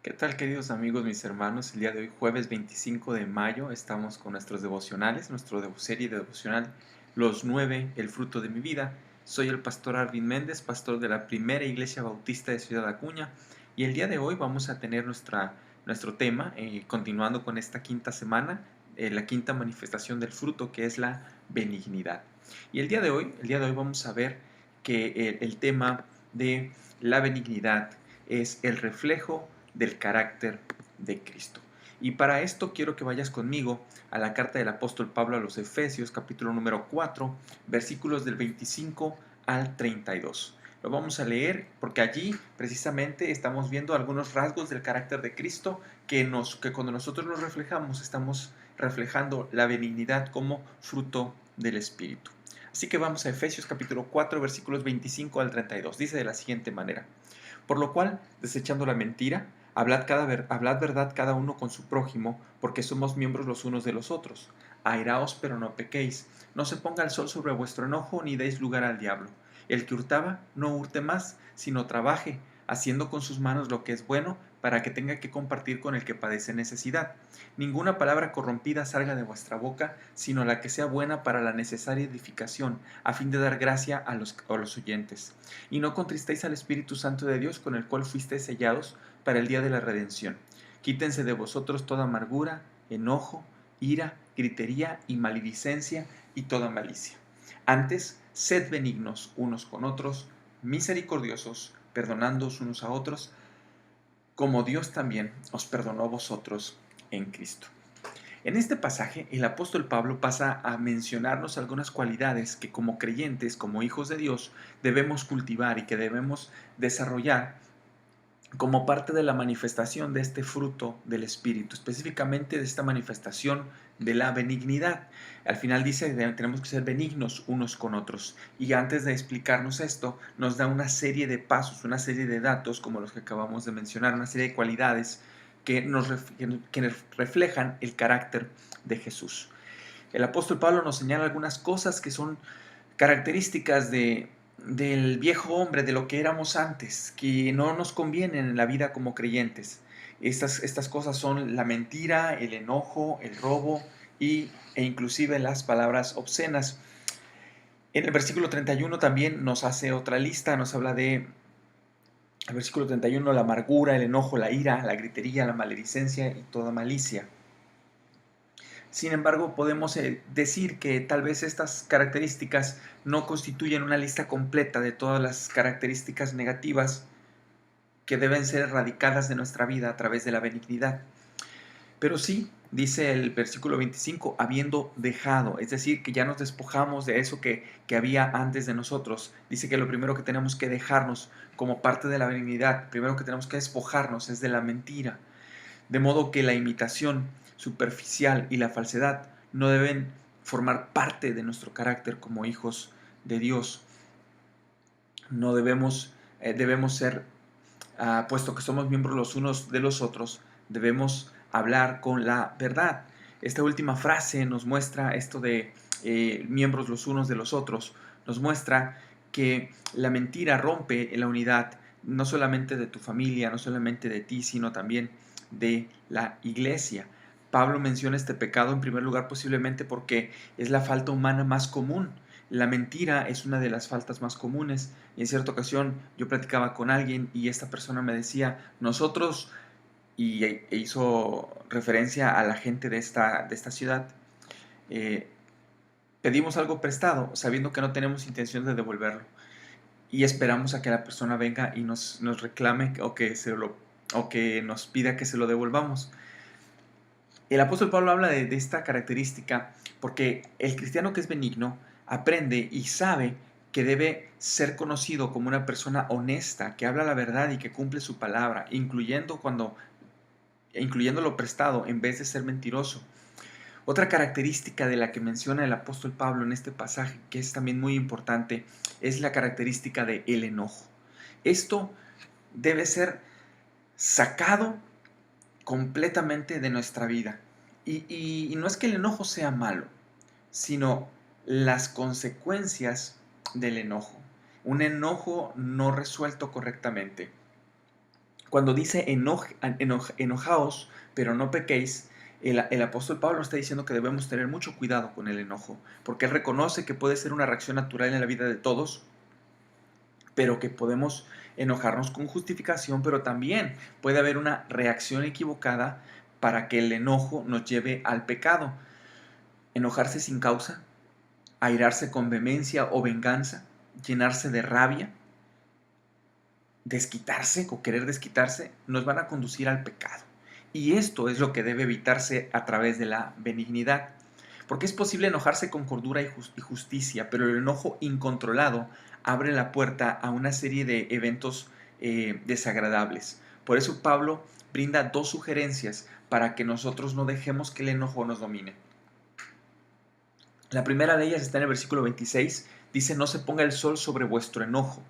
¿Qué tal, queridos amigos, mis hermanos? El día de hoy, jueves 25 de mayo, estamos con nuestros devocionales, serie de devocional Los 9, el fruto de mi vida. Soy el pastor Arvin Méndez, pastor de la Primera Iglesia Bautista de Ciudad Acuña, y el día de hoy vamos a tener nuestro tema, continuando con esta quinta semana, la quinta manifestación del fruto, que es la benignidad. Y el día de hoy vamos a ver que el tema de la benignidad es el reflejo del carácter de Cristo. Y para esto quiero que vayas conmigo a la carta del apóstol Pablo a los Efesios, capítulo número 4, versículos del 25 al 32. Lo vamos a leer porque allí precisamente estamos viendo algunos rasgos del carácter de Cristo que cuando nosotros los reflejamos estamos reflejando la benignidad como fruto del Espíritu. Así que vamos a Efesios capítulo 4 versículos 25 al 32. Dice de la siguiente manera: por lo cual, desechando la mentira, hablad verdad cada uno con su prójimo, porque somos miembros los unos de los otros. Airaos, pero no pequéis. No se ponga el sol sobre vuestro enojo, ni deis lugar al diablo. El que hurtaba, no hurte más, sino trabaje, haciendo con sus manos lo que es bueno, para que tenga que compartir con el que padece necesidad. Ninguna palabra corrompida salga de vuestra boca, sino la que sea buena para la necesaria edificación, a fin de dar gracia a los oyentes. Y no contristéis al Espíritu Santo de Dios, con el cual fuisteis sellados para el día de la redención. Quítense de vosotros toda amargura, enojo, ira, gritería y maledicencia y toda malicia. Antes, sed benignos unos con otros, misericordiosos, perdonándoos unos a otros, como Dios también os perdonó a vosotros en Cristo. En este pasaje, el apóstol Pablo pasa a mencionarnos algunas cualidades que como creyentes, como hijos de Dios, debemos cultivar y que debemos desarrollar como parte de la manifestación de este fruto del Espíritu, específicamente de esta manifestación de la benignidad. Al final dice que tenemos que ser benignos unos con otros. Y antes de explicarnos esto, nos da una serie de pasos, una serie de datos, como los que acabamos de mencionar, una serie de cualidades que reflejan el carácter de Jesús. El apóstol Pablo nos señala algunas cosas que son características del viejo hombre, de lo que éramos antes, que no nos convienen en la vida como creyentes. Estas cosas son la mentira, el enojo, el robo e inclusive las palabras obscenas. En el versículo 31 también nos hace otra lista, nos habla de, el versículo 31, la amargura, el enojo, la ira, la gritería, la maledicencia y toda malicia. Sin embargo, podemos decir que tal vez estas características no constituyen una lista completa de todas las características negativas que deben ser erradicadas de nuestra vida a través de la benignidad. Pero sí, dice el versículo 25, habiendo dejado, es decir, que ya nos despojamos de eso que había antes de nosotros. Dice que lo primero que tenemos que dejarnos como parte de la benignidad, primero que tenemos que despojarnos es de la mentira. De modo que la imitación superficial y la falsedad no deben formar parte de nuestro carácter como hijos de Dios. No debemos ser, puesto que somos miembros los unos de los otros, debemos hablar con la verdad. Esta última frase nos muestra esto de miembros los unos de los otros, nos muestra que la mentira rompe la unidad, no solamente de tu familia, no solamente de ti, sino también de la iglesia. Pablo menciona este pecado en primer lugar posiblemente porque es la falta humana más común. La mentira es una de las faltas más comunes y en cierta ocasión yo platicaba con alguien y esta persona me decía, nosotros, e hizo referencia a la gente de esta ciudad, eh, pedimos algo prestado sabiendo que no tenemos intención de devolverlo y esperamos a que la persona venga y nos reclame o que nos pida que se lo devolvamos. El apóstol Pablo habla de esta característica porque el cristiano que es benigno aprende y sabe que debe ser conocido como una persona honesta, que habla la verdad y que cumple su palabra, incluyendo lo prestado en vez de ser mentiroso. Otra característica de la que menciona el apóstol Pablo en este pasaje, que es también muy importante, es la característica de el enojo. Esto debe ser sacado completamente de nuestra vida. Y no es que el enojo sea malo, sino las consecuencias del enojo. Un enojo no resuelto correctamente. Cuando dice enojaos, pero no pequéis, el apóstol Pablo está diciendo que debemos tener mucho cuidado con el enojo, porque él reconoce que puede ser una reacción natural en la vida de todos, pero que podemos enojarnos con justificación, pero también puede haber una reacción equivocada para que el enojo nos lleve al pecado. Enojarse sin causa, airarse con vehemencia o venganza, llenarse de rabia, desquitarse o querer desquitarse, nos van a conducir al pecado. Y esto es lo que debe evitarse a través de la benignidad. Porque es posible enojarse con cordura y justicia, pero el enojo incontrolado abre la puerta a una serie de eventos desagradables. Por eso Pablo brinda dos sugerencias para que nosotros no dejemos que el enojo nos domine. La primera de ellas está en el versículo 26, dice: no se ponga el sol sobre vuestro enojo.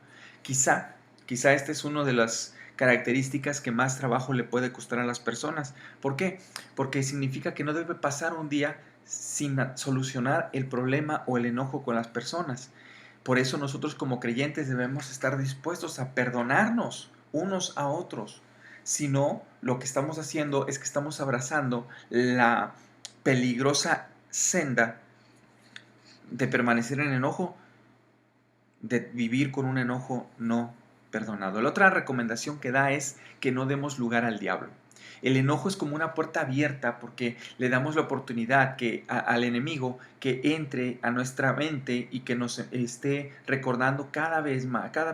Quizá esta es una de las características que más trabajo le puede costar a las personas. ¿Por qué? Porque significa que no debe pasar un día sin solucionar el problema o el enojo con las personas. Por eso nosotros como creyentes debemos estar dispuestos a perdonarnos unos a otros. Si no, lo que estamos haciendo es que estamos abrazando la peligrosa senda de permanecer en enojo, de vivir con un enojo no perdonado. La otra recomendación que da es que no demos lugar al diablo. El enojo es como una puerta abierta porque le damos la oportunidad al enemigo que entre a nuestra mente y que nos esté recordando cada vez más, cada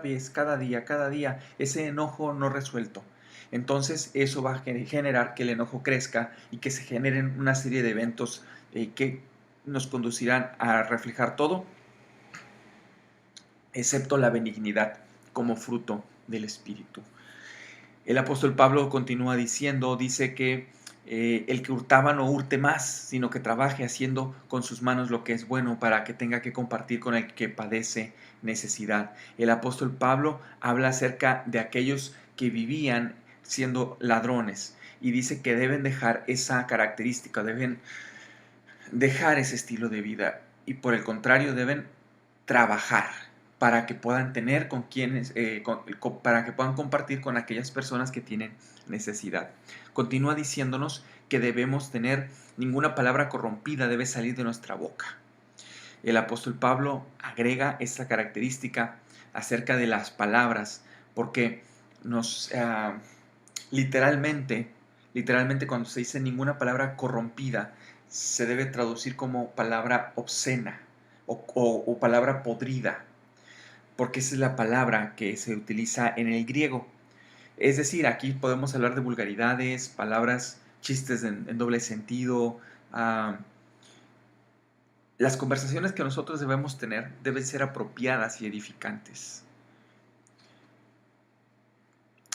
día, ese enojo no resuelto. Entonces eso va a generar que el enojo crezca y que se generen una serie de eventos que nos conducirán a reflejar todo excepto la benignidad como fruto del Espíritu. El apóstol Pablo continúa diciendo, dice que el que hurtaba no hurte más, sino que trabaje haciendo con sus manos lo que es bueno para que tenga que compartir con el que padece necesidad. El apóstol Pablo habla acerca de aquellos que vivían siendo ladrones y dice que deben dejar esa característica, deben dejar ese estilo de vida y por el contrario deben trabajar para que puedan tener con quienes, para que puedan compartir con aquellas personas que tienen necesidad. Continúa diciéndonos que debemos tener ninguna palabra corrompida debe salir de nuestra boca. El apóstol Pablo agrega esta característica acerca de las palabras, porque nos literalmente cuando se dice ninguna palabra corrompida, se debe traducir como palabra obscena o palabra podrida, porque esa es la palabra que se utiliza en el griego. Es decir, aquí podemos hablar de vulgaridades, palabras, chistes en doble sentido. Las conversaciones que nosotros debemos tener deben ser apropiadas y edificantes.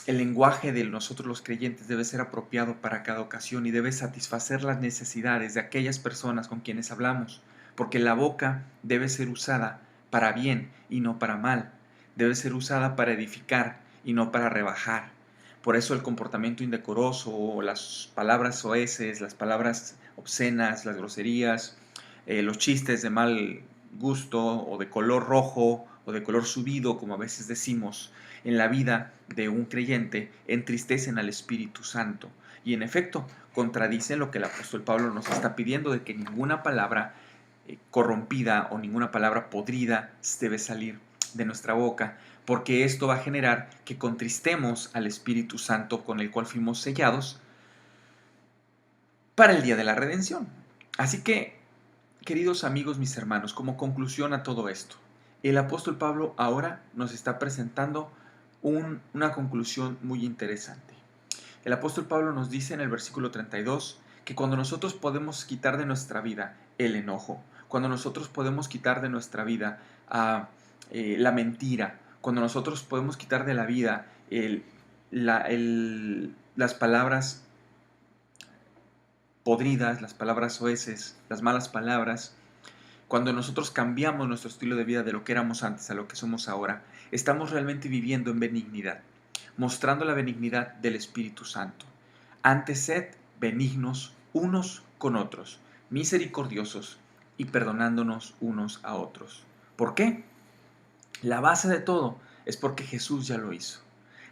El lenguaje de nosotros los creyentes debe ser apropiado para cada ocasión y debe satisfacer las necesidades de aquellas personas con quienes hablamos, porque la boca debe ser usada para bien y no para mal, debe ser usada para edificar y no para rebajar. Por eso el comportamiento indecoroso, las palabras soeces, las palabras obscenas, las groserías, los chistes de mal gusto o de color rojo o de color subido, como a veces decimos, en la vida de un creyente entristecen al Espíritu Santo y en efecto contradicen lo que el apóstol Pablo nos está pidiendo de que ninguna palabra corrompida o ninguna palabra podrida debe salir de nuestra boca, porque esto va a generar que contristemos al Espíritu Santo con el cual fuimos sellados para el día de la redención. Así que, queridos amigos, mis hermanos, como conclusión a todo esto, el apóstol Pablo ahora nos está presentando una conclusión muy interesante. El apóstol Pablo nos dice en el versículo 32 que cuando nosotros podemos quitar de nuestra vida el enojo, cuando nosotros podemos quitar de nuestra vida la mentira, cuando nosotros podemos quitar de la vida las palabras podridas, las palabras soeces, las malas palabras, cuando nosotros cambiamos nuestro estilo de vida de lo que éramos antes a lo que somos ahora, estamos realmente viviendo en benignidad, mostrando la benignidad del Espíritu Santo. Antes sed benignos unos con otros, misericordiosos y perdonándonos unos a otros. ¿Por qué? La base de todo es porque Jesús ya lo hizo.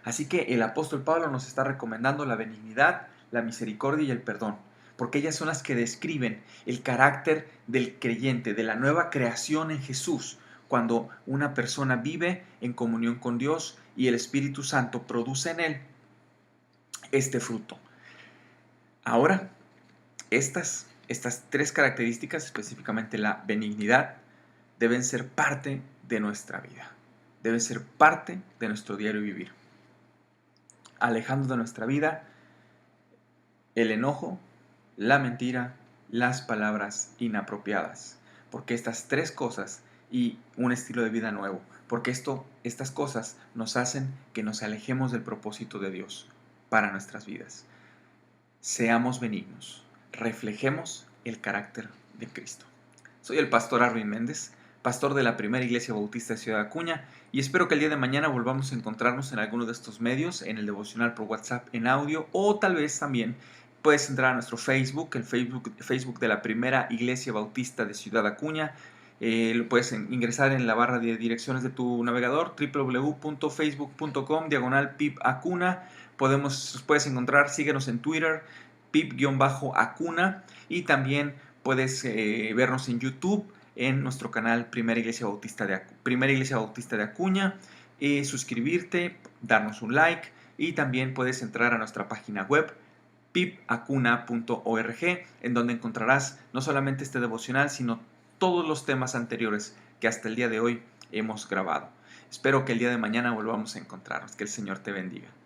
Así que el apóstol Pablo nos está recomendando la benignidad, la misericordia y el perdón, porque ellas son las que describen el carácter del creyente, de la nueva creación en Jesús, cuando una persona vive en comunión con Dios y el Espíritu Santo produce en él este fruto. Ahora, estas tres características, específicamente la benignidad, deben ser parte de nuestra vida, deben ser parte de nuestro diario vivir, alejando de nuestra vida el enojo, la mentira, las palabras inapropiadas, porque estas tres cosas y un estilo de vida nuevo, porque estas cosas nos hacen que nos alejemos del propósito de Dios para nuestras vidas. Seamos benignos, reflejemos el carácter de Cristo. Soy el pastor Arvin Méndez, pastor de la Primera Iglesia Bautista de Ciudad Acuña, y espero que el día de mañana volvamos a encontrarnos en alguno de estos medios, en el devocional por WhatsApp en audio, o tal vez también puedes entrar a nuestro Facebook, el Facebook de la Primera Iglesia Bautista de Ciudad Acuña. Lo puedes ingresar en la barra de direcciones de tu navegador, www.facebook.com/pipacuna. Puedes encontrar, síguenos en Twitter, pip-acuna, y también puedes vernos en YouTube, en nuestro canal Primera Iglesia Bautista de Acuña, suscribirte, darnos un like, y también puedes entrar a nuestra página web pipacuna.org, en donde encontrarás no solamente este devocional, sino todos los temas anteriores que hasta el día de hoy hemos grabado. Espero que el día de mañana volvamos a encontrarnos. Que el Señor te bendiga.